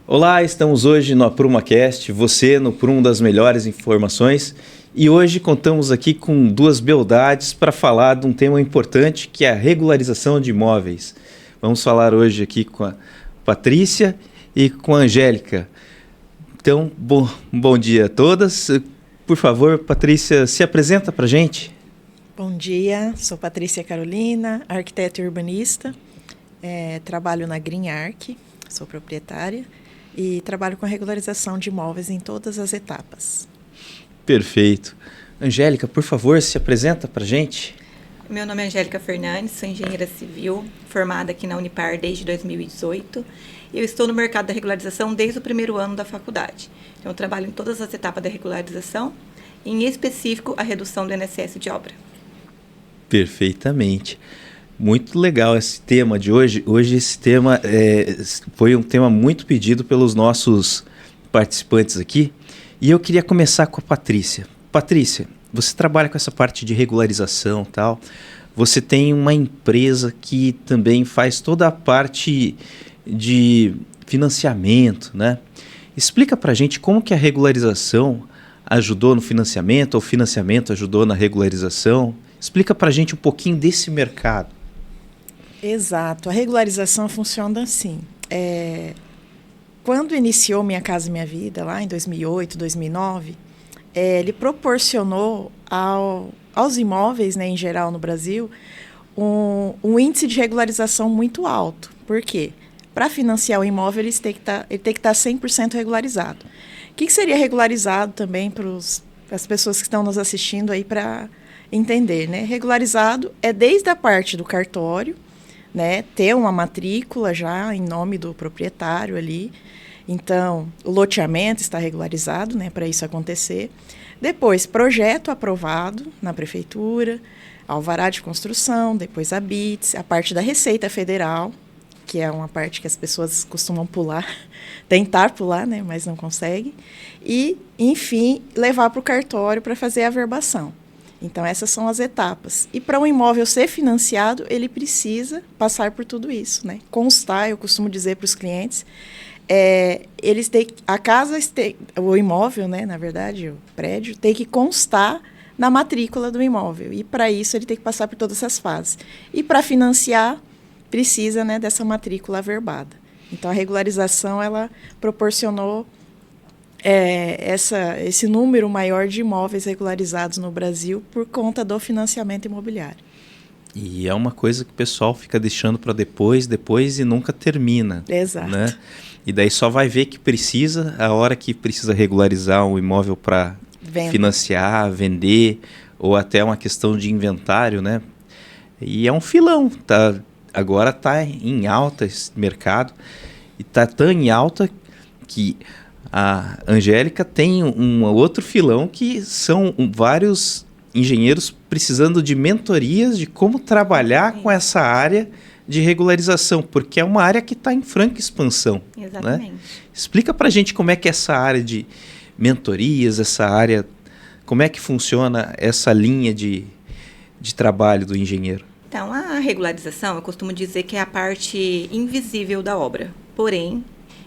Olá, estamos hoje no AprumaCast, você no Prum das melhores informações, e hoje contamos aqui com duas beldades para falar de um tema importante que é a regularização de imóveis. Vamos falar hoje aqui com a Patrícia e com a Angélica. Então, bom dia a todas. Por favor, Patrícia, se apresenta para a gente. Bom dia, sou Patrícia Carolina, arquiteta e urbanista, trabalho na Green Arc, sou proprietária e trabalho com a regularização de imóveis em todas as etapas. Perfeito. Angélica, por favor, se apresenta para a gente. Meu nome é Angélica Fernandes, sou engenheira civil, formada aqui na Unipar desde 2018. Eu estou no mercado da regularização desde o primeiro ano da faculdade. Então, eu trabalho em todas as etapas da regularização, em específico a redução do INSS de obra. Perfeitamente. Muito legal esse tema de hoje. Hoje esse tema foi um tema muito pedido pelos nossos participantes aqui. E eu queria começar com a Patrícia. Patrícia, você trabalha com essa parte de regularização e tal. Você tem uma empresa que também faz toda a parte de financiamento, né? Explica pra gente como que a regularização ajudou no financiamento, ou o financiamento ajudou na regularização. Explica pra gente um pouquinho desse mercado. Exato, a regularização funciona assim. Quando iniciou Minha Casa Minha Vida, lá em 2008, 2009, ele proporcionou aos imóveis, né, em geral no Brasil, um índice de regularização muito alto. Por quê? Para financiar o imóvel, ele tem que estar 100% regularizado. O que seria regularizado também para as pessoas que estão nos assistindo aí para entender, né? Regularizado é desde a parte do cartório, né, ter uma matrícula já em nome do proprietário ali. Então, o loteamento está regularizado, né, para isso acontecer. Depois, projeto aprovado na prefeitura, alvará de construção, depois a BITS, a parte da Receita Federal, que é uma parte que as pessoas costumam pular, tentar pular, né, mas não conseguem. E, enfim, levar para o cartório para fazer a averbação. Então, essas são as etapas. E para um imóvel ser financiado, ele precisa passar por tudo isso, né? Constar, eu costumo dizer para os clientes, o imóvel, né, na verdade, o prédio, tem que constar na matrícula do imóvel. E para isso, ele tem que passar por todas essas fases. E para financiar, precisa, né, dessa matrícula averbada. Então, a regularização, ela proporcionou esse número maior de imóveis regularizados no Brasil por conta do financiamento imobiliário. E é uma coisa que o pessoal fica deixando para depois e nunca termina. Exato. Né? E daí só vai ver que precisa, a hora que precisa regularizar um imóvel para financiar, vender, ou até uma questão de inventário, né? E é um filão, tá? Agora está em alta esse mercado, e está tão em alta que a Angélica tem um outro filão que são vários engenheiros precisando de mentorias de como trabalhar com essa área de regularização, porque é uma área que está em franca expansão. Exatamente. Né? Explica para a gente como é que é essa área de mentorias, essa área, como é que funciona essa linha de trabalho do engenheiro. Então, a regularização, eu costumo dizer que é a parte invisível da obra, porém,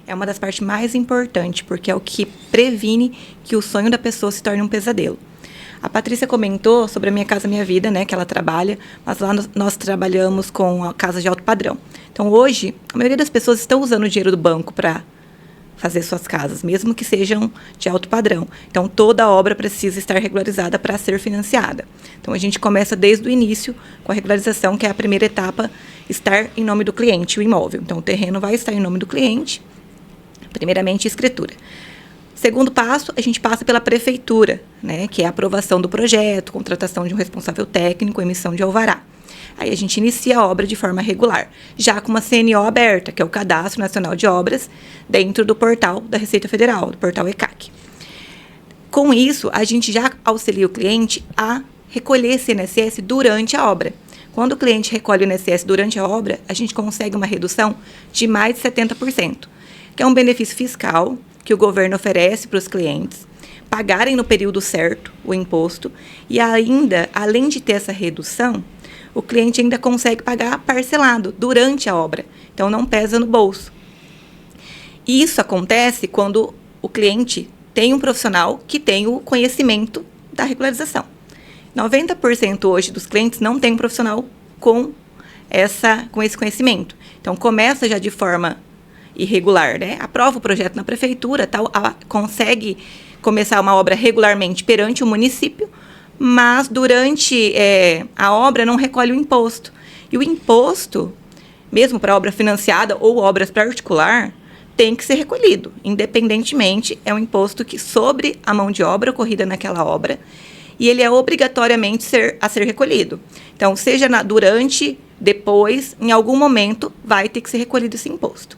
é uma das partes mais importantes, porque é o que previne que o sonho da pessoa se torne um pesadelo. A Patrícia comentou sobre a Minha Casa Minha Vida, né, que ela trabalha, mas lá nós trabalhamos com casas de alto padrão. Então, hoje, a maioria das pessoas estão usando o dinheiro do banco para fazer suas casas, mesmo que sejam de alto padrão. Então, toda obra precisa estar regularizada para ser financiada. Então, a gente começa desde o início com a regularização, que é a primeira etapa, estar em nome do cliente, o imóvel. Então, o terreno vai estar em nome do cliente, primeiramente, escritura. Segundo passo, a gente passa pela prefeitura, né, que é a aprovação do projeto, contratação de um responsável técnico, emissão de alvará. Aí a gente inicia a obra de forma regular, já com uma CNO aberta, que é o Cadastro Nacional de Obras, dentro do portal da Receita Federal, do portal ECAC. Com isso, a gente já auxilia o cliente a recolher esse INSS durante a obra. Quando o cliente recolhe o INSS durante a obra, a gente consegue uma redução de mais de 70%, que é um benefício fiscal que o governo oferece para os clientes, pagarem no período certo o imposto e ainda, além de ter essa redução, o cliente ainda consegue pagar parcelado durante a obra. Então, não pesa no bolso. Isso acontece quando o cliente tem um profissional que tem o conhecimento da regularização. 90% hoje dos clientes não tem um profissional com esse conhecimento. Então, começa já de forma irregular, né? Aprova o projeto na prefeitura, consegue começar uma obra regularmente perante o município, mas durante a obra não recolhe o imposto. E o imposto, mesmo para obra financiada ou obras particular, tem que ser recolhido. Independentemente, é um imposto que sobre a mão de obra ocorrida naquela obra, e ele é obrigatoriamente a ser recolhido. Então, seja durante, depois, em algum momento, vai ter que ser recolhido esse imposto.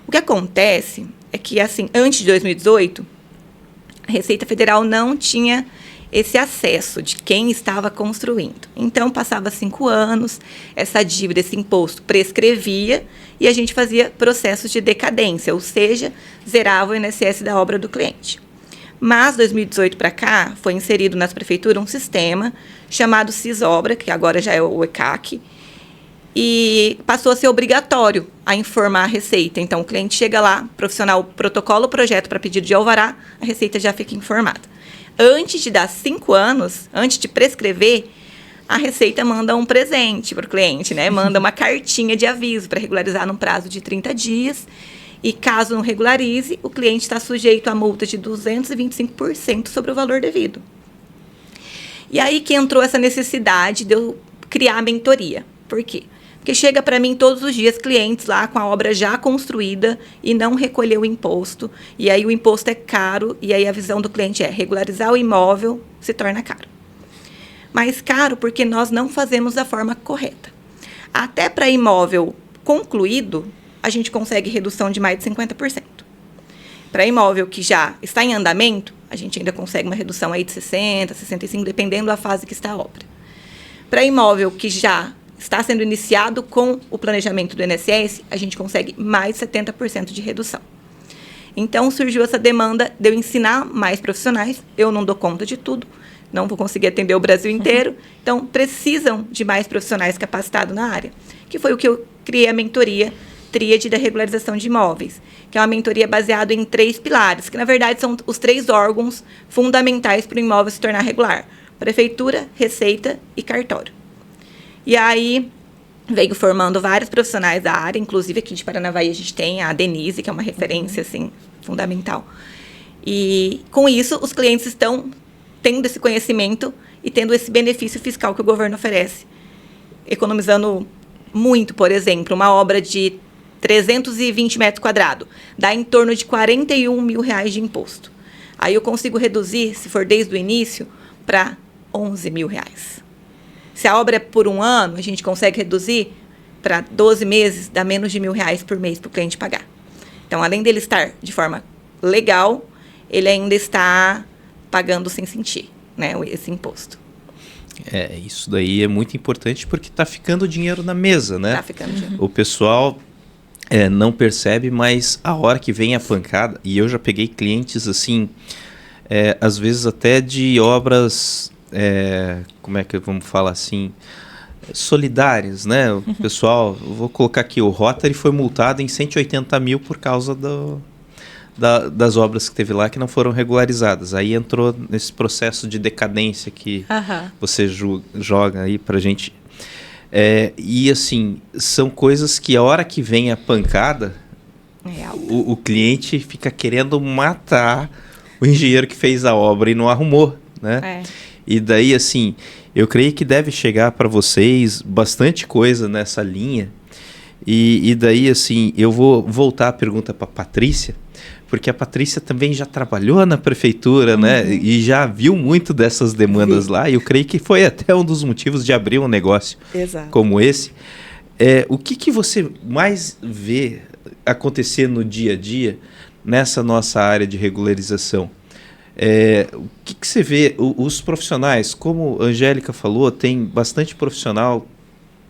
O que acontece é que, assim, antes de 2018, a Receita Federal não tinha esse acesso de quem estava construindo. Então, passava 5 anos, essa dívida, esse imposto prescrevia e a gente fazia processos de decadência, ou seja, zerava o INSS da obra do cliente. Mas, 2018 para cá, foi inserido nas prefeituras um sistema chamado CISOBRA, que agora já é o ECAC, e passou a ser obrigatório a informar a Receita. Então, o cliente chega lá, profissional protocola o projeto para pedido de alvará, a Receita já fica informada. Antes de dar 5 anos, antes de prescrever, a Receita manda um presente para o cliente, né? Manda uma cartinha de aviso para regularizar num prazo de 30 dias. E caso não regularize, o cliente está sujeito a multa de 225% sobre o valor devido. E aí que entrou essa necessidade de eu criar a mentoria. Por quê? Porque chega para mim todos os dias clientes lá com a obra já construída e não recolheu o imposto. E aí o imposto é caro e aí a visão do cliente é regularizar o imóvel se torna caro. Mas caro porque nós não fazemos da forma correta. Até para imóvel concluído, a gente consegue redução de mais de 50%. Para imóvel que já está em andamento, a gente ainda consegue uma redução aí de 60%, 65%, dependendo da fase que está a obra. Para imóvel que já está sendo iniciado com o planejamento do INSS, a gente consegue mais de 70% de redução. Então, surgiu essa demanda de eu ensinar mais profissionais. Eu não dou conta de tudo, não vou conseguir atender o Brasil inteiro. Então, precisam de mais profissionais capacitados na área. Que foi o que eu criei a mentoria Tríade da Regularização de Imóveis, que é uma mentoria baseada em 3 pilares, que, na verdade, são os 3 órgãos fundamentais para o imóvel se tornar regular: Prefeitura, Receita e Cartório. E aí, veio formando vários profissionais da área, inclusive aqui de Paranavaí a gente tem a Denise, que é uma referência, assim, fundamental. E, com isso, os clientes estão tendo esse conhecimento e tendo esse benefício fiscal que o governo oferece, economizando muito. Por exemplo, uma obra de 320 metros quadrados, dá em torno de R$41 mil de imposto. Aí eu consigo reduzir, se for desde o início, para R$11 mil. Se a obra é por 1 ano, a gente consegue reduzir para 12 meses, dá menos de R$1.000 por mês para o cliente pagar. Então, além dele estar de forma legal, ele ainda está pagando sem sentir, né, esse imposto. Isso daí é muito importante porque está ficando dinheiro na mesa, né? Está ficando dinheiro. O pessoal não percebe, mas a hora que vem a pancada, e eu já peguei clientes assim, às vezes até de obras, como é que vamos falar assim, solidárias, né? O pessoal, vou colocar aqui, o Rotary foi multado em 180 mil por causa das obras que teve lá que não foram regularizadas. Aí entrou nesse processo de decadência que você joga aí pra gente. E assim, são coisas que a hora que vem a pancada, o cliente fica querendo matar o engenheiro que fez a obra e não arrumou, né? E daí, assim, eu creio que deve chegar para vocês bastante coisa nessa linha. E daí, assim, eu vou voltar a pergunta para a Patrícia, porque a Patrícia também já trabalhou na prefeitura, né? E já viu muito dessas demandas lá. E eu creio que foi até um dos motivos de abrir um negócio como esse. O que você mais vê acontecer no dia a dia nessa nossa área de regularização? O que você vê? Os profissionais, como a Angélica falou, tem bastante profissional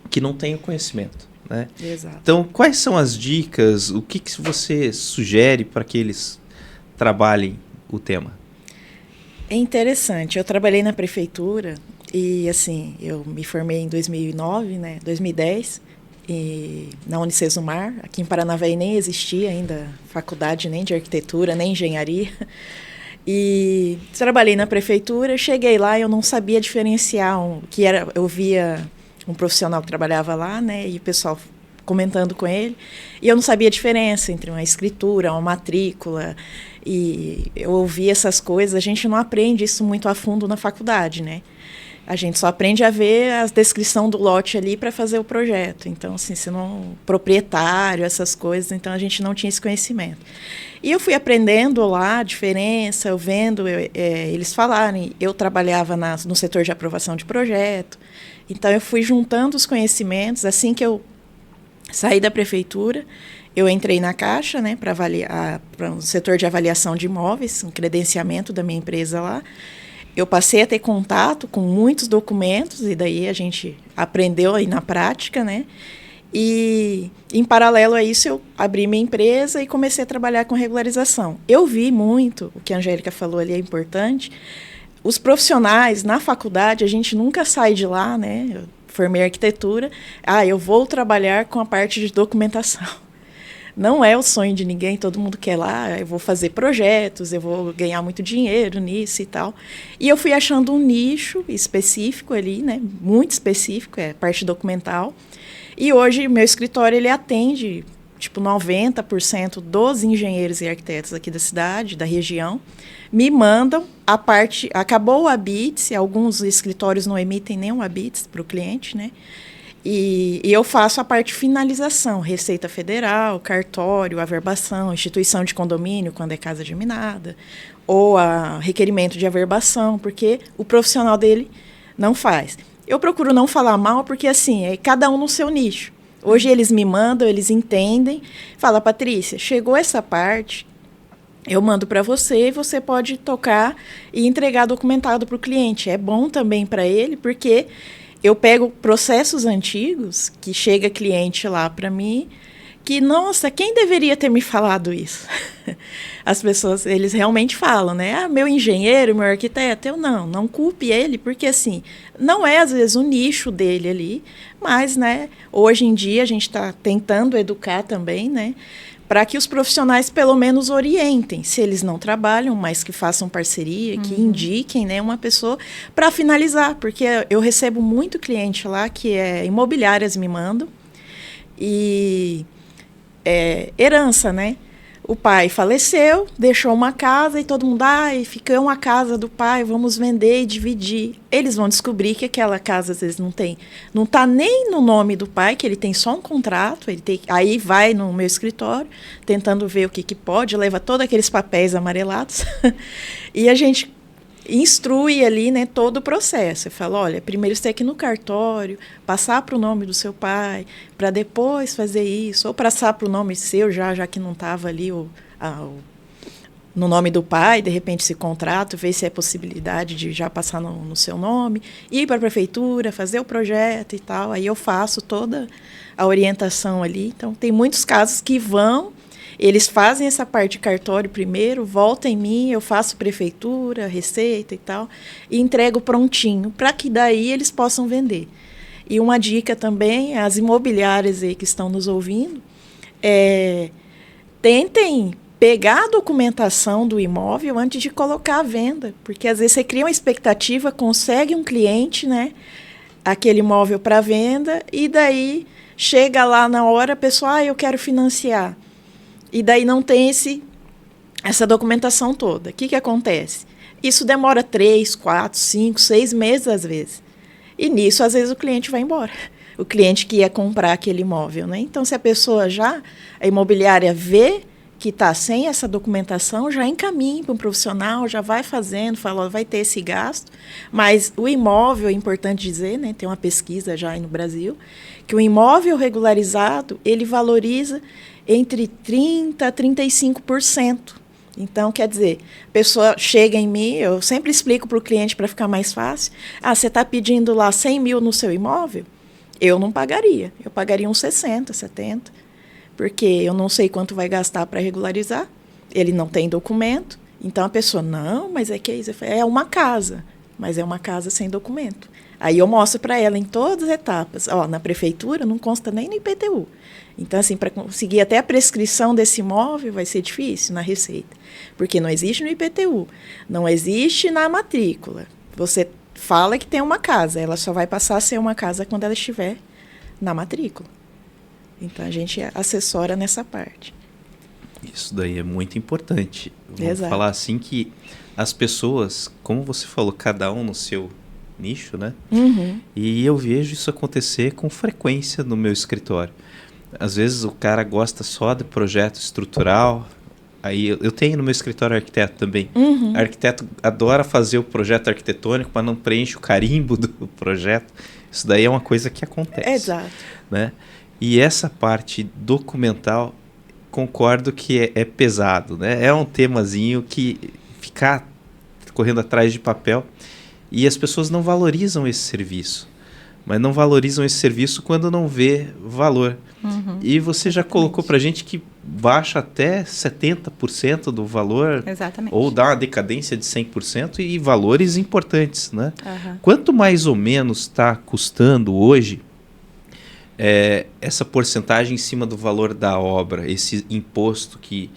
que não tem o conhecimento, né? Exato. Então, quais são as dicas? O que você sugere para que eles trabalhem o tema? É interessante. Eu trabalhei na prefeitura e, assim, eu me formei em 2009, né? 2010. e na Unicesumar. Aqui em Paranavaí nem existia ainda faculdade nem de arquitetura, nem engenharia. E trabalhei na prefeitura, cheguei lá e eu não sabia diferenciar eu via um profissional que trabalhava lá, né, e o pessoal comentando com ele, e eu não sabia a diferença entre uma escritura, uma matrícula, e eu ouvia essas coisas. A gente não aprende isso muito a fundo na faculdade, né? A gente só aprende a ver a descrição do lote ali para fazer o projeto. Então, assim, se não proprietário, essas coisas, então a gente não tinha esse conhecimento. E eu fui aprendendo lá a diferença, eu vendo eles falarem. Eu trabalhava no setor de aprovação de projeto, então eu fui juntando os conhecimentos. Assim que eu saí da prefeitura, eu entrei na Caixa, né, para o setor de avaliação de imóveis, um credenciamento da minha empresa lá. Eu passei a ter contato com muitos documentos, e daí a gente aprendeu aí na prática, né? E, em paralelo a isso, eu abri minha empresa e comecei a trabalhar com regularização. Eu vi muito, o que a Angélica falou ali é importante, os profissionais na faculdade, a gente nunca sai de lá, né? Eu formei arquitetura, eu vou trabalhar com a parte de documentação. Não é o sonho de ninguém, todo mundo quer lá, eu vou fazer projetos, eu vou ganhar muito dinheiro nisso e tal. E eu fui achando um nicho específico ali, né? Muito específico, é a parte documental. E hoje, meu escritório, ele atende, 90% dos engenheiros e arquitetos aqui da cidade, da região, me mandam a parte... Acabou o ABITS, alguns escritórios não emitem nem o ABITS para o cliente, né? E eu faço a parte de finalização, Receita Federal, cartório, averbação, instituição de condomínio, quando é casa geminada, ou a requerimento de averbação, porque o profissional dele não faz. Eu procuro não falar mal, porque assim, é cada um no seu nicho. Hoje eles me mandam, eles entendem. Fala, Patrícia, chegou essa parte, eu mando para você e você pode tocar e entregar documentado para o cliente. É bom também para ele, porque eu pego processos antigos, que chega cliente lá para mim, que, nossa, quem deveria ter me falado isso? As pessoas, eles realmente falam, né? Meu engenheiro, meu arquiteto, eu não culpe ele, porque, assim, não é, às vezes, o nicho dele ali, mas, né, hoje em dia a gente está tentando educar também, né, para que os profissionais, pelo menos, orientem, se eles não trabalham, mas que façam parceria, que indiquem, né, uma pessoa para finalizar, porque eu recebo muito cliente lá que imobiliárias me mandam, e herança, né? O pai faleceu, deixou uma casa e todo mundo, fica uma casa do pai, vamos vender e dividir. Eles vão descobrir que aquela casa, às vezes, não está nem no nome do pai, que ele tem só um contrato, aí vai no meu escritório, tentando ver o que pode, leva todos aqueles papéis amarelados, e a gente instrui ali, né, todo o processo. Eu falo, olha, primeiro você tem que ir no cartório, passar para o nome do seu pai, para depois fazer isso, ou passar para o nome seu, já que não estava ali no nome do pai, de repente esse contrato, ver se é possibilidade de já passar no seu nome, ir para a prefeitura, fazer o projeto e tal. Aí eu faço toda a orientação ali. Então, tem muitos casos que eles fazem essa parte de cartório primeiro, voltam em mim, eu faço prefeitura, receita e tal, e entrego prontinho, para que daí eles possam vender. E uma dica também, as imobiliárias aí que estão nos ouvindo, tentem pegar a documentação do imóvel antes de colocar à venda, porque às vezes você cria uma expectativa, consegue um cliente, né, aquele imóvel para venda, e daí chega lá na hora, a pessoa, eu quero financiar. E daí não tem essa documentação toda. O que acontece? Isso demora 3, 4, 5, 6 meses, às vezes. E nisso, às vezes, o cliente vai embora. O cliente que ia comprar aquele imóvel, né? Então, se a pessoa a imobiliária vê que está sem essa documentação, já encaminha para um profissional, já vai fazendo, fala, vai ter esse gasto. Mas o imóvel, é importante dizer, né? Tem uma pesquisa já aí no Brasil, que o imóvel regularizado, ele valoriza entre 30% a 35%. Então, quer dizer, a pessoa chega em mim, eu sempre explico para o cliente para ficar mais fácil, você está pedindo lá 100 mil no seu imóvel? Eu não pagaria, eu pagaria uns 60, 70, porque eu não sei quanto vai gastar para regularizar, ele não tem documento, então a pessoa, não, mas é que é isso, é uma casa, mas é uma casa sem documento. Aí eu mostro para ela em todas as etapas. Ó, na prefeitura não consta nem no IPTU. Então, assim, para conseguir até a prescrição desse imóvel vai ser difícil na Receita. Porque não existe no IPTU, não existe na matrícula. Você fala que tem uma casa, ela só vai passar a ser uma casa quando ela estiver na matrícula. Então, a gente assessora nessa parte. Isso daí é muito importante. Vamos Exato. falar assim que as pessoas, como você falou, cada um no seu nicho, né? Uhum. E eu vejo isso acontecer com frequência no meu escritório. Às vezes o cara gosta só de projeto estrutural. Aí eu tenho no meu escritório arquiteto também. Uhum. Arquiteto adora fazer o projeto arquitetônico, mas não preenche o carimbo do projeto. Isso daí é uma coisa que acontece. Exato. Né? E essa parte documental, concordo que é pesado, né? É um temazinho que ficar correndo atrás de papel e as pessoas não valorizam esse serviço. Mas não valorizam esse serviço quando não vê valor. Uhum. E você já colocou pra gente que baixa até 70% do valor. Exatamente. Ou dá uma decadência de 100% e valores importantes, né? Uhum. Quanto mais ou menos está custando hoje essa porcentagem em cima do valor da obra, esse imposto que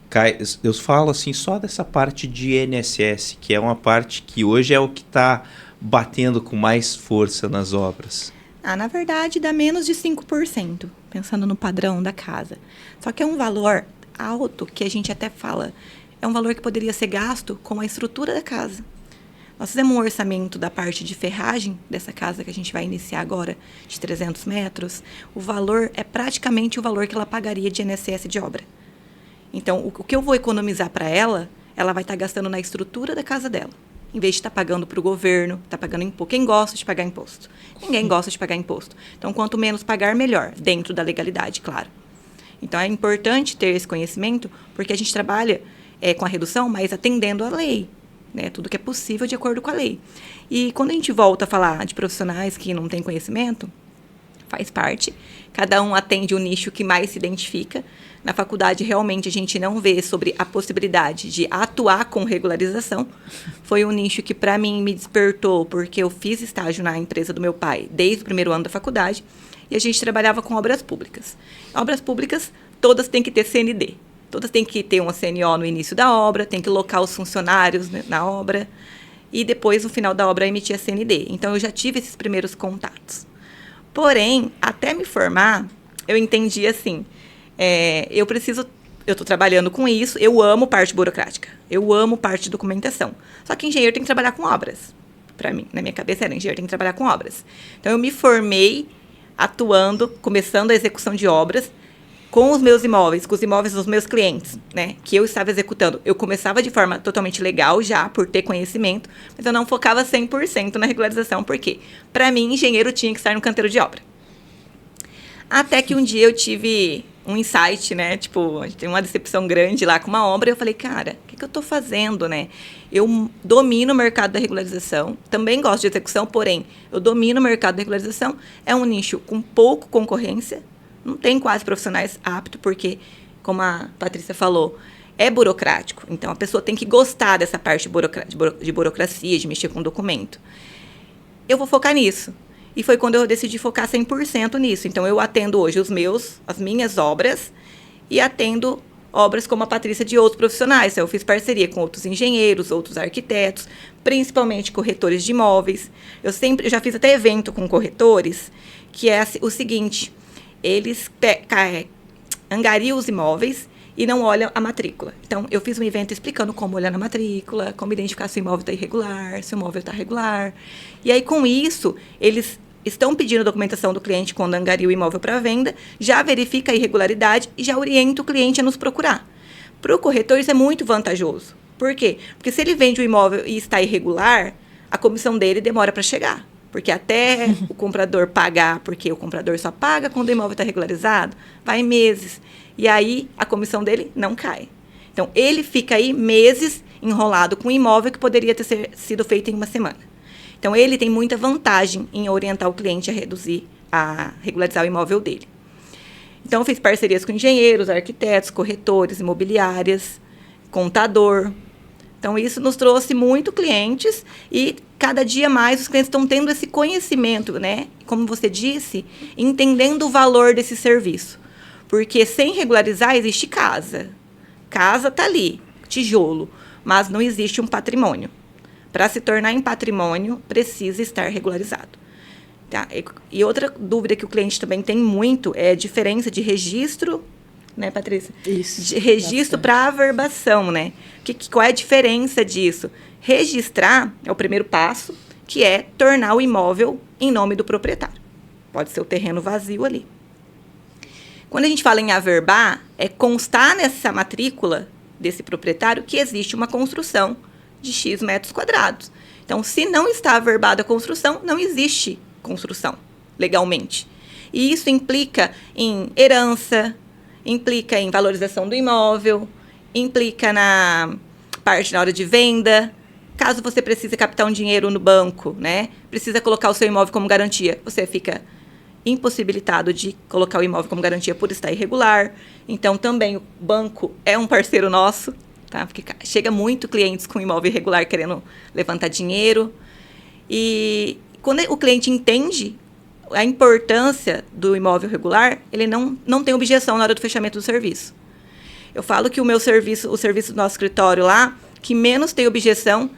cai? Eu falo assim só dessa parte de INSS, que é uma parte que hoje é o que está batendo com mais força nas obras. Na verdade, dá menos de 5%, pensando no padrão da casa. Só que é um valor alto que a gente até fala, é um valor que poderia ser gasto com a estrutura da casa. Nós fizemos um orçamento da parte de ferragem dessa casa que a gente vai iniciar agora, de 300 metros. O valor é praticamente o valor que ela pagaria de INSS de obra. Então, o que eu vou economizar para ela vai estar gastando na estrutura da casa dela. Em vez de estar pagando para o governo, está pagando imposto. Quem gosta de pagar imposto? Ninguém gosta de pagar imposto. Então, quanto menos pagar, melhor, dentro da legalidade, claro. Então, é importante ter esse conhecimento, porque a gente trabalha com a redução, mas atendendo à lei, né? Tudo que é possível de acordo com a lei. E quando a gente volta a falar de profissionais que não têm conhecimento, faz parte. Cada um atende o nicho que mais se identifica. Na faculdade, realmente, a gente não vê sobre a possibilidade de atuar com regularização. Foi um nicho que, para mim, me despertou, porque eu fiz estágio na empresa do meu pai desde o primeiro ano da faculdade, e a gente trabalhava com obras públicas. Obras públicas, todas têm que ter CND. Todas têm que ter uma CNO no início da obra, tem que locar os funcionários na obra, e depois, no final da obra, emitir a CND. Então, eu já tive esses primeiros contatos. Porém, até me formar, eu entendi assim... eu estou trabalhando com isso, eu amo parte burocrática, eu amo parte de documentação. Só que engenheiro tem que trabalhar com obras. Para mim, na minha cabeça era engenheiro tem que trabalhar com obras. Então, eu me formei atuando, começando a execução de obras com os meus imóveis, com os imóveis dos meus clientes, né, que eu estava executando. Eu começava de forma totalmente legal já, por ter conhecimento, mas eu não focava 100% na regularização, porque, para mim, engenheiro tinha que estar no canteiro de obra. Até que um dia eu tive um insight, né? Tipo, tem uma decepção grande lá com uma obra. E eu falei, cara, o que eu estou fazendo, né? Eu domino o mercado da regularização. Também gosto de execução, porém, eu domino o mercado da regularização. É um nicho com pouca concorrência. Não tem quase profissionais aptos, porque, como a Patrícia falou, é burocrático. Então, a pessoa tem que gostar dessa parte de burocracia, de mexer com documento. Eu vou focar nisso. E foi quando eu decidi focar 100% nisso. Então, eu atendo hoje as minhas obras e atendo obras como a Patrícia de outros profissionais. Eu fiz parceria com outros engenheiros, outros arquitetos, principalmente corretores de imóveis. Eu já fiz até evento com corretores, que é o seguinte, eles angariam os imóveis e não olham a matrícula. Então, eu fiz um evento explicando como olhar na matrícula, como identificar se o imóvel está irregular, se o imóvel está regular. E aí, com isso, eles estão pedindo a documentação do cliente quando angaria o imóvel para venda, já verifica a irregularidade e já orienta o cliente a nos procurar. Para o corretor, isso é muito vantajoso. Por quê? Porque se ele vende o imóvel e está irregular, a comissão dele demora para chegar. Porque até o comprador pagar, porque o comprador só paga quando o imóvel está regularizado, vai meses. E aí, a comissão dele não cai. Então, ele fica aí meses enrolado com um imóvel que poderia ter sido feito em uma semana. Então, ele tem muita vantagem em orientar o cliente a regularizar o imóvel dele. Então, eu fiz parcerias com engenheiros, arquitetos, corretores, imobiliárias, contador, Então, isso nos trouxe muito clientes e cada dia mais os clientes estão tendo esse conhecimento, né? Como você disse, entendendo o valor desse serviço. Porque sem regularizar existe casa. Casa está ali, tijolo, mas não existe um patrimônio. Para se tornar em patrimônio, precisa estar regularizado. Tá? E outra dúvida que o cliente também tem muito é a diferença de registro, né, Patrícia? Isso. De registro para averbação, né? Qual é a diferença disso? Registrar é o primeiro passo, que é tornar o imóvel em nome do proprietário. Pode ser o terreno vazio ali. Quando a gente fala em averbar, é constar nessa matrícula desse proprietário que existe uma construção de X metros quadrados. Então, se não está averbada a construção, não existe construção, legalmente. E isso implica em herança, implica em valorização do imóvel, implica na parte na hora de venda. Caso você precise captar um dinheiro no banco, né? Precisa colocar o seu imóvel como garantia, você fica impossibilitado de colocar o imóvel como garantia por estar irregular. Então, também o banco é um parceiro nosso, tá? Porque chega muito clientes com imóvel irregular querendo levantar dinheiro. E quando o cliente entende a importância do imóvel regular, ele não tem objeção na hora do fechamento do serviço. Eu falo que o serviço do nosso escritório lá, que menos tem objeção,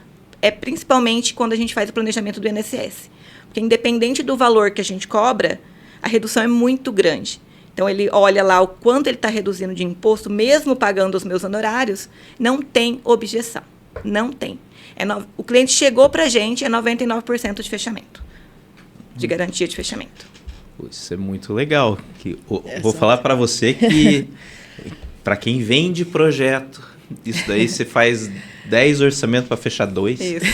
é principalmente quando a gente faz o planejamento do INSS. Porque independente do valor que a gente cobra, a redução é muito grande. Então, ele olha lá o quanto ele está reduzindo de imposto, mesmo pagando os meus honorários, não tem objeção. Não tem. O cliente chegou para a gente, é 99% de fechamento. De garantia de fechamento. Isso é muito legal. Vou falar para você que, para quem vende projeto, isso daí você faz 10 orçamentos para fechar 2. Isso.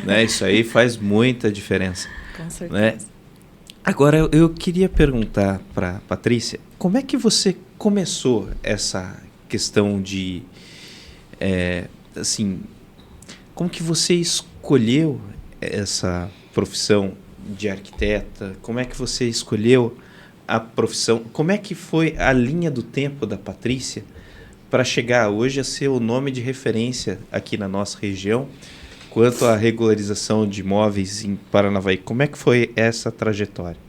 Né? Isso aí faz muita diferença. Com certeza. Né? Agora, eu queria perguntar para Patrícia, como é que você começou essa questão de, assim, como que você escolheu essa profissão de arquiteta? Como é que você escolheu a profissão? Como é que foi a linha do tempo da Patrícia para chegar hoje a ser o nome de referência aqui na nossa região quanto à regularização de imóveis em Paranavaí? Como é que foi essa trajetória?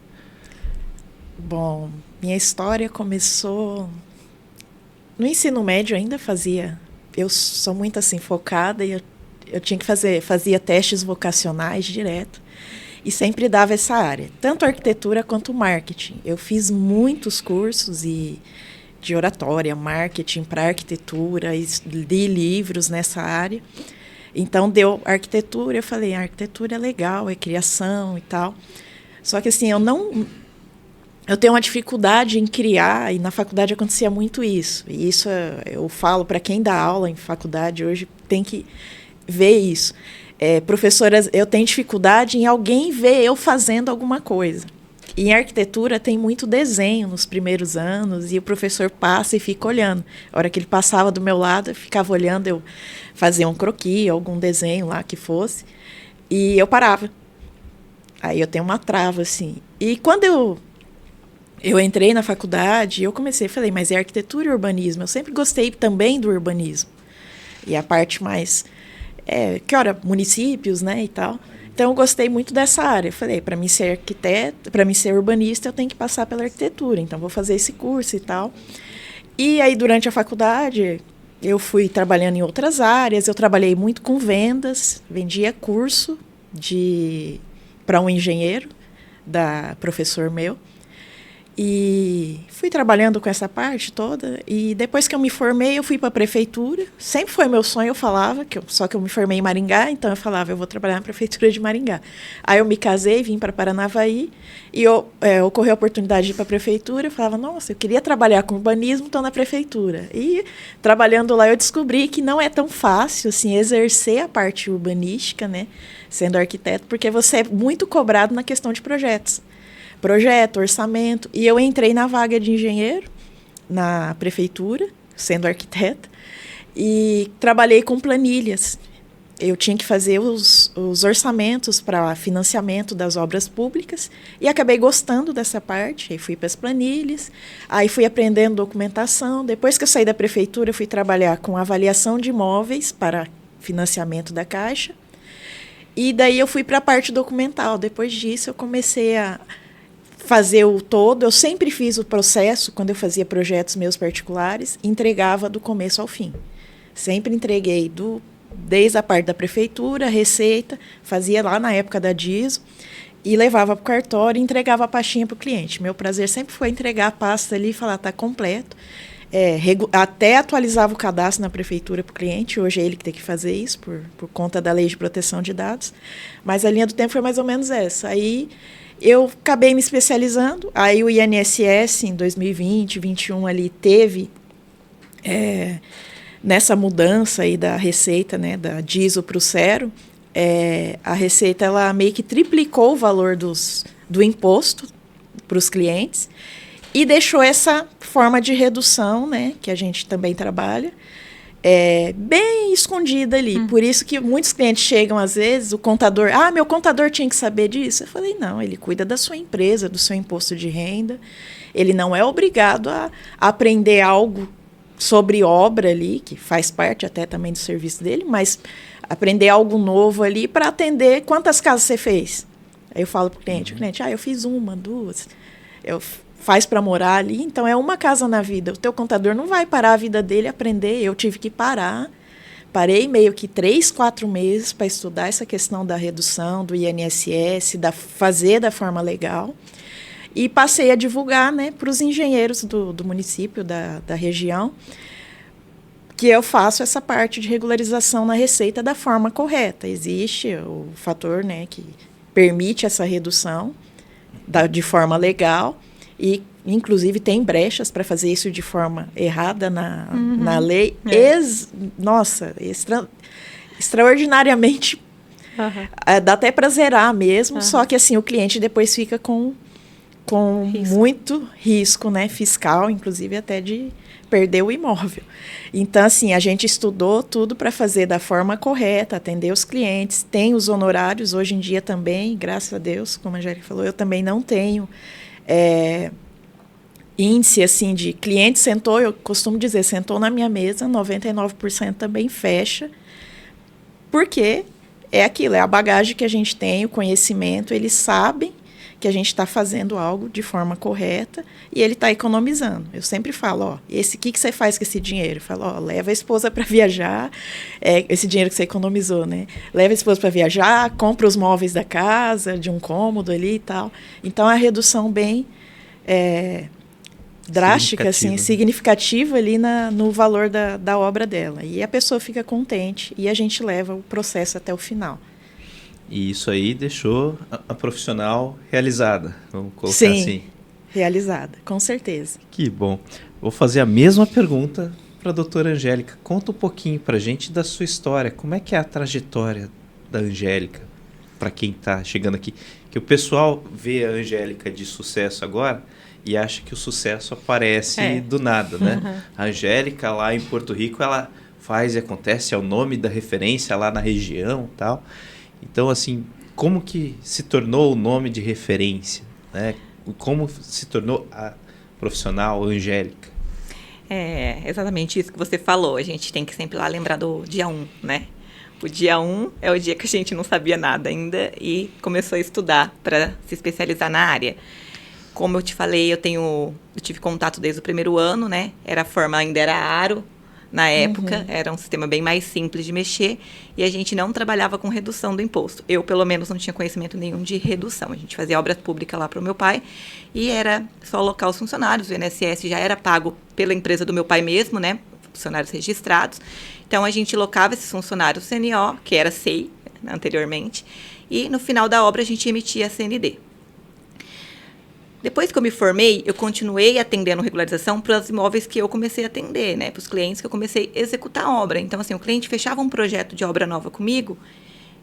Bom, minha história começou no ensino médio. Ainda fazia. Eu sou muito assim focada e eu tinha que fazia testes vocacionais direto e sempre dava essa área, tanto arquitetura quanto marketing. Eu fiz muitos cursos de oratória, marketing para arquitetura, li livros nessa área. Então, deu arquitetura, eu falei, a arquitetura é legal, é criação e tal. Só que, assim, eu tenho uma dificuldade em criar, e na faculdade acontecia muito isso. E isso eu falo para quem dá aula em faculdade hoje, tem que ver isso. Professoras, eu tenho dificuldade em alguém ver eu fazendo alguma coisa. E em arquitetura tem muito desenho nos primeiros anos, e o professor passa e fica olhando. A hora que ele passava do meu lado, eu ficava olhando, eu fazia um croquis, algum desenho lá que fosse, e eu parava. Aí eu tenho uma trava, assim. E quando eu entrei na faculdade, eu falei, mas é arquitetura e urbanismo. Eu sempre gostei também do urbanismo. E a parte mais, municípios, né, e tal. Então, eu gostei muito dessa área. Eu falei, para mim ser arquiteto, para mim ser urbanista, eu tenho que passar pela arquitetura. Então, vou fazer esse curso e tal. E aí, durante a faculdade, eu fui trabalhando em outras áreas. Eu trabalhei muito com vendas, vendia curso para um engenheiro, professor meu. E fui trabalhando com essa parte toda. E depois que eu me formei, eu fui para a prefeitura. Sempre foi meu sonho, eu falava, só que eu me formei em Maringá, então eu falava, eu vou trabalhar na prefeitura de Maringá. Aí eu me casei, vim para Paranavaí, e ocorreu a oportunidade de ir para a prefeitura. Eu falava, nossa, eu queria trabalhar com urbanismo, estou na prefeitura. E trabalhando lá, eu descobri que não é tão fácil assim, exercer a parte urbanística, né, sendo arquiteto, porque você é muito cobrado na questão de projetos. Projeto, orçamento, e eu entrei na vaga de engenheiro na prefeitura, sendo arquiteta, e trabalhei com planilhas. Eu tinha que fazer os orçamentos para financiamento das obras públicas e acabei gostando dessa parte, aí fui para as planilhas, aí fui aprendendo documentação. Depois que eu saí da prefeitura, eu fui trabalhar com avaliação de imóveis para financiamento da Caixa. E daí eu fui para a parte documental. Depois disso, eu comecei a fazer o todo. Eu sempre fiz o processo, quando eu fazia projetos meus particulares, entregava do começo ao fim. Sempre entreguei desde a parte da prefeitura, receita, fazia lá na época da DISO, e levava para o cartório e entregava a pastinha para o cliente. Meu prazer sempre foi entregar a pasta ali e falar, está completo. Até atualizava o cadastro na prefeitura para o cliente, hoje é ele que tem que fazer isso, por conta da lei de proteção de dados. Mas a linha do tempo foi mais ou menos essa. Aí eu acabei me especializando, aí o INSS em 2020, 2021 ali teve, nessa mudança aí da receita, né, da DISO para o Cero, a receita ela meio que triplicou o valor do imposto para os clientes, e deixou essa forma de redução, né, que a gente também trabalha, bem escondida ali. Por isso que muitos clientes chegam, às vezes, o contador... meu contador tinha que saber disso. Eu falei, não, ele cuida da sua empresa, do seu imposto de renda. Ele não é obrigado a aprender algo sobre obra ali, que faz parte até também do serviço dele, mas aprender algo novo ali para atender quantas casas você fez. Aí eu falo para o cliente, eu fiz 1, 2... faz para morar ali, então é uma casa na vida. O teu contador não vai parar a vida dele aprender. Eu tive que parar. Parei meio que 3, 4 meses para estudar essa questão da redução, do INSS, fazer da forma legal. E passei a divulgar, né, para os engenheiros do município, da região, que eu faço essa parte de regularização na receita da forma correta. Existe o fator, né, que permite essa redução de forma legal. E, inclusive, tem brechas para fazer isso de forma errada na lei. Extraordinariamente. Dá até para zerar mesmo, só que assim, o cliente depois fica com muito risco, né, fiscal, inclusive até de perder o imóvel. Então, assim, a gente estudou tudo para fazer da forma correta, atender os clientes. Tem os honorários, hoje em dia também, graças a Deus, como a Angélica falou, eu também não tenho... índice assim de cliente sentou, eu costumo dizer, sentou na minha mesa, 99% também fecha, porque é aquilo, é a bagagem que a gente tem, o conhecimento, eles sabem que a gente está fazendo algo de forma correta e ele está economizando. Eu sempre falo, o que você faz com esse dinheiro? Eu falo, leva a esposa para viajar, esse dinheiro que você economizou, né? Leva a esposa para viajar, compra os móveis da casa, de um cômodo ali e tal. Então, a redução bem drástica, assim, significativa ali no valor da obra dela. E a pessoa fica contente e a gente leva o processo até o final. E isso aí deixou a profissional realizada, vamos colocar Sim, assim. Realizada, com certeza. Que bom. Vou fazer a mesma pergunta para a doutora Angélica. Conta um pouquinho para a gente da sua história. Como é que é a trajetória da Angélica, para quem está chegando aqui? Que o pessoal vê a Angélica de sucesso agora e acha que o sucesso aparece do nada, né? A Angélica lá em Porto Rico, ela faz e acontece, é o nome da referência lá na região e tal. Então, assim, como que se tornou o nome de referência, né? Como se tornou a profissional Angélica? Exatamente isso que você falou. A gente tem que sempre lá lembrar do dia 1, né? O dia 1 é o dia que a gente não sabia nada ainda e começou a estudar para se especializar na área. Como eu te falei, eu tive contato desde o primeiro ano, né? A forma ainda era aro. Na época, era um sistema bem mais simples de mexer e a gente não trabalhava com redução do imposto. Eu, pelo menos, não tinha conhecimento nenhum de redução. A gente fazia obra pública lá para o meu pai e era só alocar os funcionários. O INSS já era pago pela empresa do meu pai mesmo, né? Funcionários registrados. Então, a gente locava esses funcionários CNO, que era SEI, né, anteriormente, e no final da obra a gente emitia a CND. Depois que eu me formei, eu continuei atendendo regularização para os imóveis que eu comecei a atender, né? Para os clientes que eu comecei a executar a obra. Então, assim, o cliente fechava um projeto de obra nova comigo,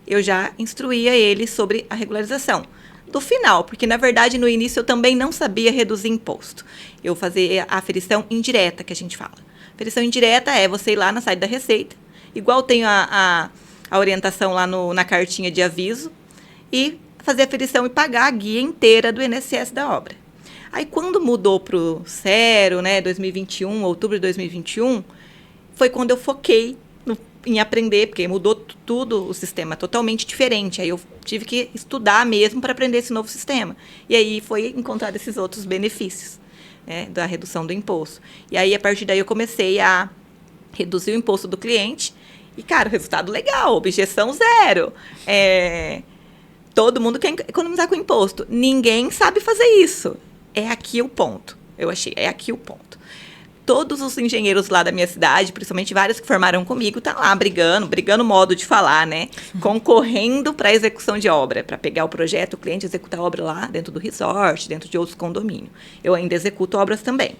eu já instruía ele sobre a regularização. Do final, porque, na verdade, no início eu também não sabia reduzir imposto. Eu fazia a aferição indireta, que a gente fala. Aferição indireta é você ir lá na site da Receita, igual tem a orientação lá na cartinha de aviso, e fazer a aferição e pagar a guia inteira do INSS da obra. Aí, quando mudou para o Cero, né, 2021, outubro de 2021, foi quando eu foquei em aprender, porque mudou tudo, o sistema totalmente diferente. Aí eu tive que estudar mesmo para aprender esse novo sistema. E aí foi encontrar esses outros benefícios, né, da redução do imposto. E aí, a partir daí, eu comecei a reduzir o imposto do cliente. E, cara, resultado legal, objeção zero. Todo mundo quer economizar com imposto. Ninguém sabe fazer isso. É aqui o ponto. Eu achei, é aqui o ponto. Todos os engenheiros lá da minha cidade, principalmente vários que formaram comigo, tá lá brigando modo de falar, né? Concorrendo para a execução de obra, para pegar o projeto, o cliente executar a obra lá dentro do resort, dentro de outros condomínios. Eu ainda executo obras também.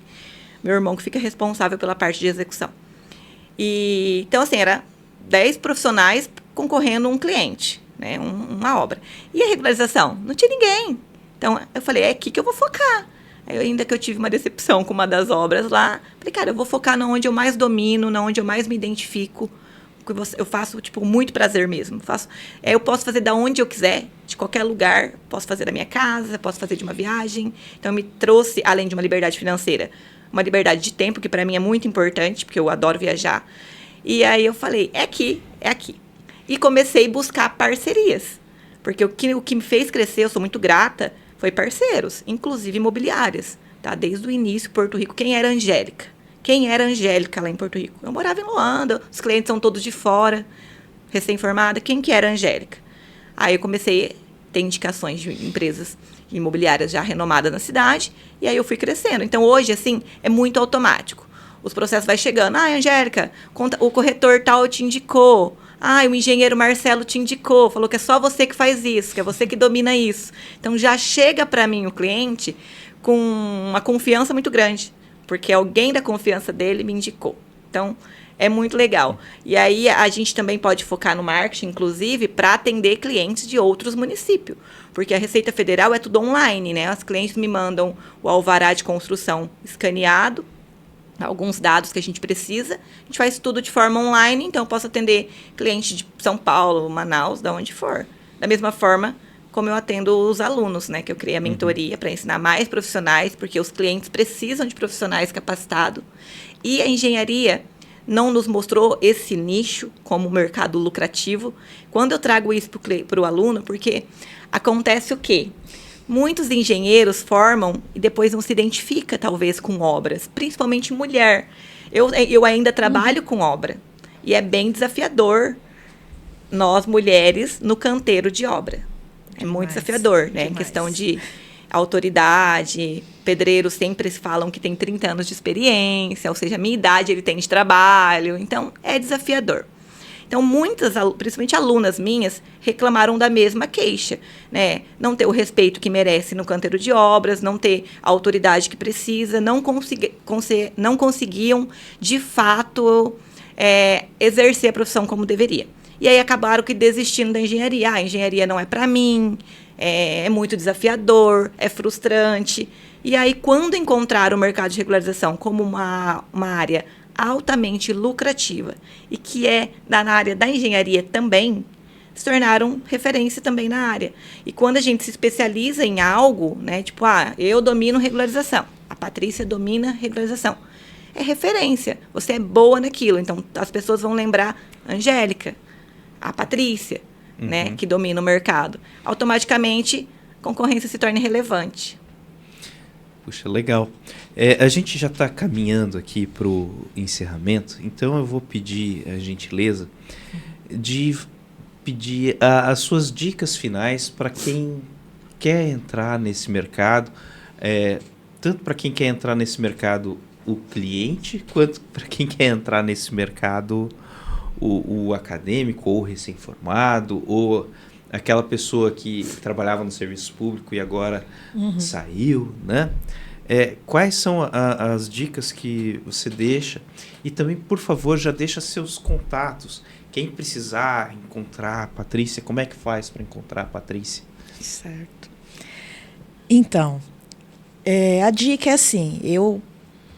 Meu irmão que fica responsável pela parte de execução. Então, assim, era 10 profissionais concorrendo um cliente, né? Uma obra. E a regularização? Não tinha ninguém. Então, eu falei, é aqui que eu vou focar. Ainda que eu tive uma decepção com uma das obras lá, falei, cara, eu vou focar onde eu mais domino, onde eu mais me identifico. Eu faço, tipo, muito prazer mesmo. Eu posso fazer da onde eu quiser, de qualquer lugar. Posso fazer da minha casa, posso fazer de uma viagem. Então, me trouxe, além de uma liberdade financeira, uma liberdade de tempo, que para mim é muito importante, porque eu adoro viajar. E aí eu falei, é aqui. E comecei a buscar parcerias. Porque o que me fez crescer, eu sou muito grata, foi parceiros, inclusive imobiliárias, tá? Desde o início, Porto Rico. Quem era a Angélica? Quem era a Angélica lá em Porto Rico? Eu morava em Luanda, os clientes são todos de fora, recém-formada. Quem que era a Angélica? Aí eu comecei a ter indicações de empresas imobiliárias já renomadas na cidade, e aí eu fui crescendo. Então, hoje, assim, é muito automático. Os processos vai chegando. Angélica, o corretor tal te indicou. O engenheiro Marcelo te indicou, falou que é só você que faz isso, que é você que domina isso. Então, já chega para mim o cliente com uma confiança muito grande, porque alguém da confiança dele me indicou. Então, é muito legal. E aí, a gente também pode focar no marketing, inclusive, para atender clientes de outros municípios. Porque a Receita Federal é tudo online, né? Os clientes me mandam o alvará de construção escaneado, alguns dados que a gente precisa. A gente faz tudo de forma online, então eu posso atender cliente de São Paulo, Manaus, de onde for. Da mesma forma como eu atendo os alunos, né? Que eu criei a mentoria para ensinar mais profissionais, porque os clientes precisam de profissionais capacitados. E a engenharia não nos mostrou esse nicho como mercado lucrativo. Quando eu trago isso para o aluno, porque acontece o quê? Muitos engenheiros formam e depois não se identifica, talvez, com obras, principalmente mulher. Eu ainda trabalho com obra e é bem desafiador nós, mulheres, no canteiro de obra. É muito desafiador, né? Em questão de autoridade, pedreiros sempre falam que tem 30 anos de experiência, ou seja, a minha idade ele tem de trabalho, então é desafiador. Então, muitas, principalmente alunas minhas, reclamaram da mesma queixa, né? Não ter o respeito que merece no canteiro de obras, não ter a autoridade que precisa, não conseguiam, de fato, exercer a profissão como deveria. E aí acabaram que desistindo da engenharia. A engenharia não é para mim, é muito desafiador, é frustrante. E aí, quando encontraram o mercado de regularização como uma área altamente lucrativa e que é na área da engenharia também, se tornaram referência também na área. E quando a gente se especializa em algo, né, tipo, eu domino regularização, a Patrícia domina regularização, é referência, você é boa naquilo, então as pessoas vão lembrar Angélica, a Patrícia, né, que domina o mercado. Automaticamente, a concorrência se torna relevante. Puxa, legal. A gente já está caminhando aqui para o encerramento, então eu vou pedir a gentileza de pedir as suas dicas finais para quem quer entrar nesse mercado, tanto para quem quer entrar nesse mercado o cliente, quanto para quem quer entrar nesse mercado o acadêmico, ou o recém-formado, ou aquela pessoa que trabalhava no serviço público e agora saiu, né? Quais são as dicas que você deixa? E também, por favor, já deixa seus contatos. Quem precisar encontrar a Patrícia, como é que faz para encontrar a Patrícia? Certo. Então, a dica é assim, eu,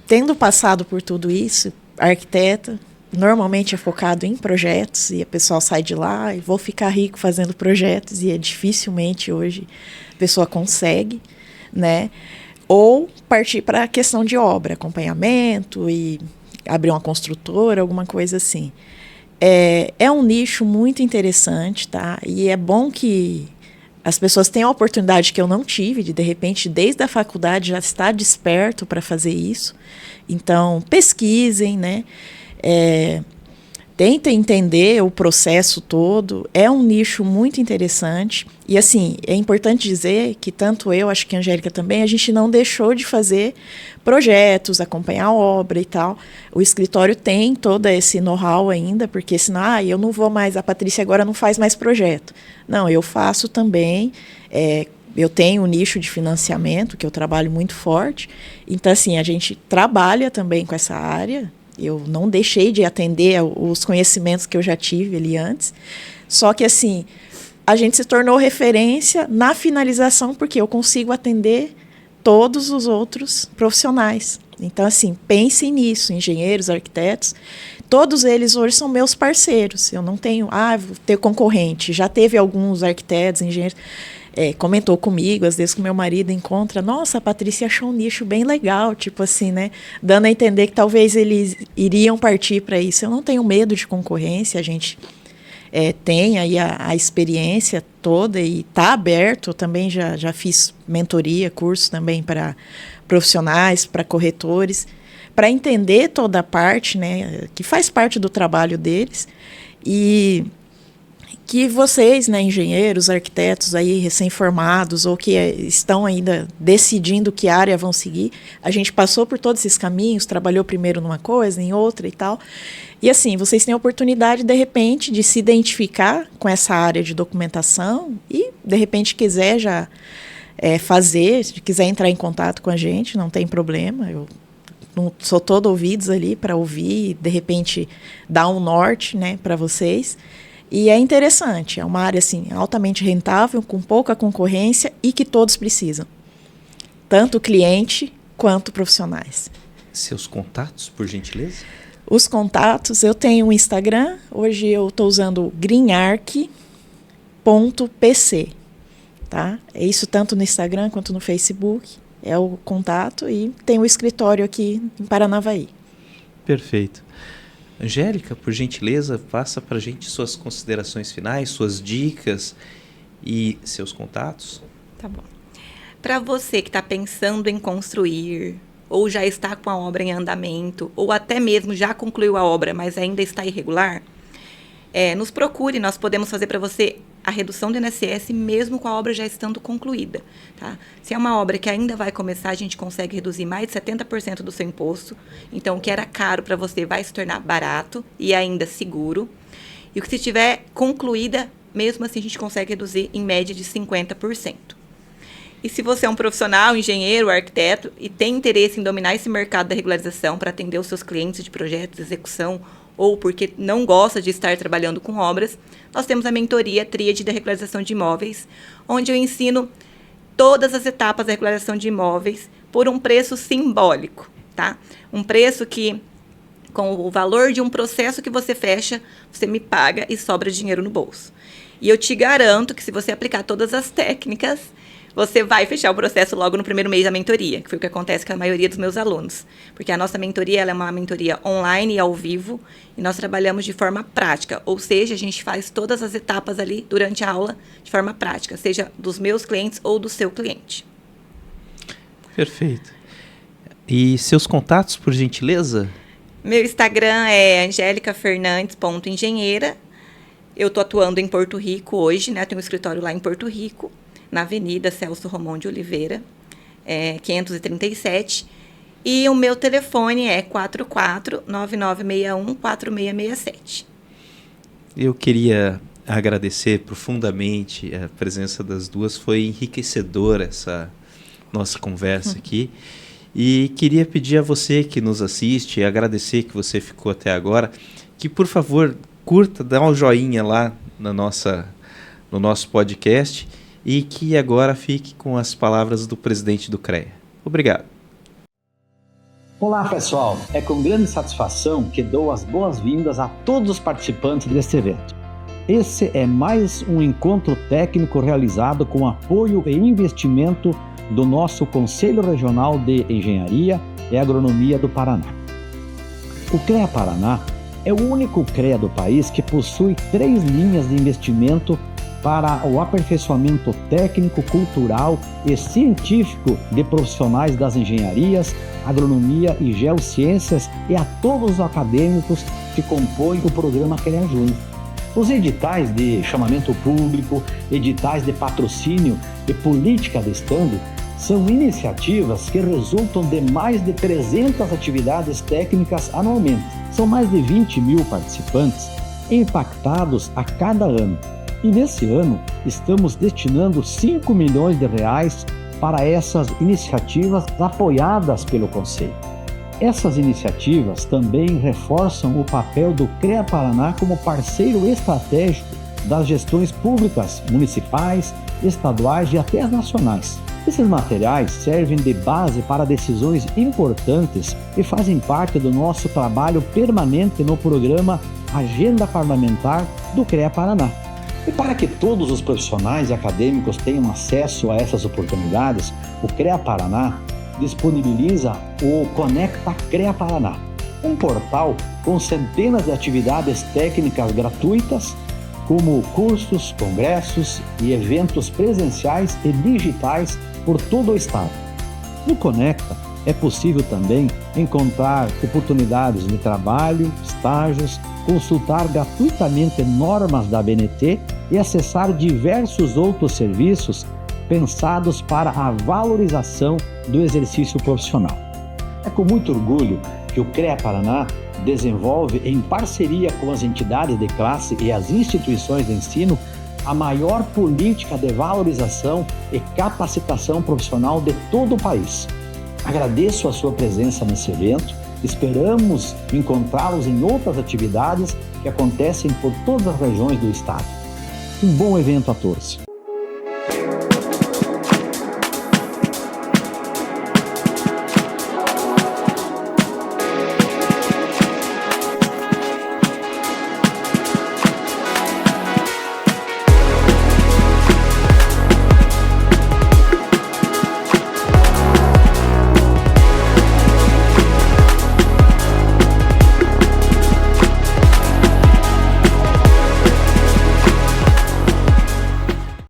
tendo passado por tudo isso, arquiteta, normalmente é focado em projetos, e a pessoa sai de lá e vou ficar rico fazendo projetos, e dificilmente hoje a pessoa consegue, né? Ou partir para a questão de obra, acompanhamento e abrir uma construtora, alguma coisa assim. É um nicho muito interessante, tá? E é bom que as pessoas tenham a oportunidade que eu não tive, de repente, desde a faculdade, já estar desperto para fazer isso. Então, pesquisem, né? Tentem entender o processo todo. É um nicho muito interessante. E, assim, é importante dizer que tanto eu, acho que a Angélica também, a gente não deixou de fazer projetos, acompanhar a obra e tal. O escritório tem todo esse know-how ainda, porque senão, eu não vou mais, a Patrícia agora não faz mais projeto. Não, eu faço também. Eu tenho um nicho de financiamento, que eu trabalho muito forte. Então, assim, a gente trabalha também com essa área. Eu não deixei de atender os conhecimentos que eu já tive ali antes. Só que, assim, a gente se tornou referência na finalização, porque eu consigo atender todos os outros profissionais. Então, assim, pensem nisso, engenheiros, arquitetos. Todos eles hoje são meus parceiros. Eu não tenho, vou ter concorrente. Já teve alguns arquitetos, engenheiros... comentou comigo, às vezes que meu marido encontra, nossa, a Patrícia achou um nicho bem legal, tipo assim, né? Dando a entender que talvez eles iriam partir para isso. Eu não tenho medo de concorrência, a gente tem aí a experiência toda e está aberto. Eu também já fiz mentoria, curso também para profissionais, para corretores, para entender toda a parte, né, que faz parte do trabalho deles. E que vocês, né, engenheiros, arquitetos aí recém-formados ou que estão ainda decidindo que área vão seguir, a gente passou por todos esses caminhos, trabalhou primeiro numa coisa, em outra e tal. E assim, vocês têm a oportunidade, de repente, de se identificar com essa área de documentação e, de repente, quiser já fazer, se quiser entrar em contato com a gente, não tem problema. Eu não sou todo ouvidos ali para ouvir e, de repente, dar um norte, né, para vocês. E é interessante, é uma área assim, altamente rentável, com pouca concorrência e que todos precisam. Tanto o cliente quanto profissionais. Seus contatos, por gentileza? Os contatos, eu tenho um Instagram, hoje eu estou usando greenarc.pc. Tá? É isso tanto no Instagram quanto no Facebook. É o contato e tem o escritório aqui em Paranavaí. Perfeito. Angélica, por gentileza, passa para a gente suas considerações finais, suas dicas e seus contatos. Tá bom. Para você que está pensando em construir, ou já está com a obra em andamento, ou até mesmo já concluiu a obra, mas ainda está irregular, nos procure, nós podemos fazer para você a redução do INSS mesmo com a obra já estando concluída. Tá? Se é uma obra que ainda vai começar, a gente consegue reduzir mais de 70% do seu imposto. Então, o que era caro para você vai se tornar barato e ainda seguro. E o que se tiver concluída, mesmo assim, a gente consegue reduzir em média de 50%. E se você é um profissional, engenheiro, arquiteto e tem interesse em dominar esse mercado da regularização para atender os seus clientes de projetos, execução, ou porque não gosta de estar trabalhando com obras, nós temos a mentoria Tríade da Regularização de Imóveis, onde eu ensino todas as etapas da regularização de imóveis por um preço simbólico, tá? Um preço que, com o valor de um processo que você fecha, você me paga e sobra dinheiro no bolso. E eu te garanto que se você aplicar todas as técnicas, você vai fechar o processo logo no primeiro mês da mentoria, que foi o que acontece com a maioria dos meus alunos. Porque a nossa mentoria ela é uma mentoria online e ao vivo, e nós trabalhamos de forma prática. Ou seja, a gente faz todas as etapas ali durante a aula de forma prática, seja dos meus clientes ou do seu cliente. Perfeito. E seus contatos, por gentileza? Meu Instagram é angelicafernandes.engenheira. Eu estou atuando em Porto Rico hoje, né? Eu tenho um escritório lá em Porto Rico, na Avenida Celso Romão de Oliveira, 537. E o meu telefone é 44-9961-4667. Eu queria agradecer profundamente a presença das duas. Foi enriquecedora essa nossa conversa aqui. E queria pedir a você que nos assiste, agradecer que você ficou até agora, que, por favor, curta, dá um joinha lá no nosso podcast e que agora fique com as palavras do presidente do CREA. Obrigado. Olá, pessoal. É com grande satisfação que dou as boas-vindas a todos os participantes deste evento. Esse é mais um encontro técnico realizado com apoio e investimento do nosso Conselho Regional de Engenharia e Agronomia do Paraná. O CREA Paraná é o único CREA do país que possui 3 linhas de investimento para o aperfeiçoamento técnico, cultural e científico de profissionais das engenharias, agronomia e geociências e a todos os acadêmicos que compõem o programa CREA Júnior. Os editais de chamamento público, editais de patrocínio e política de estando são iniciativas que resultam de mais de 300 atividades técnicas anualmente. São mais de 20 mil participantes impactados a cada ano. E nesse ano, estamos destinando 5 milhões de reais para essas iniciativas apoiadas pelo Conselho. Essas iniciativas também reforçam o papel do CREA Paraná como parceiro estratégico das gestões públicas, municipais, estaduais e até as nacionais. Esses materiais servem de base para decisões importantes e fazem parte do nosso trabalho permanente no programa Agenda Parlamentar do CREA Paraná. E para que todos os profissionais e acadêmicos tenham acesso a essas oportunidades, o CREA Paraná disponibiliza o Conecta CREA Paraná, um portal com centenas de atividades técnicas gratuitas, como cursos, congressos e eventos presenciais e digitais por todo o estado. No Conecta é possível também encontrar oportunidades de trabalho, estágios, consultar gratuitamente normas da ABNT e acessar diversos outros serviços pensados para a valorização do exercício profissional. É com muito orgulho que o CREA Paraná desenvolve, em parceria com as entidades de classe e as instituições de ensino, a maior política de valorização e capacitação profissional de todo o país. Agradeço a sua presença nesse evento. Esperamos encontrá-los em outras atividades que acontecem por todas as regiões do estado. Um bom evento a todos.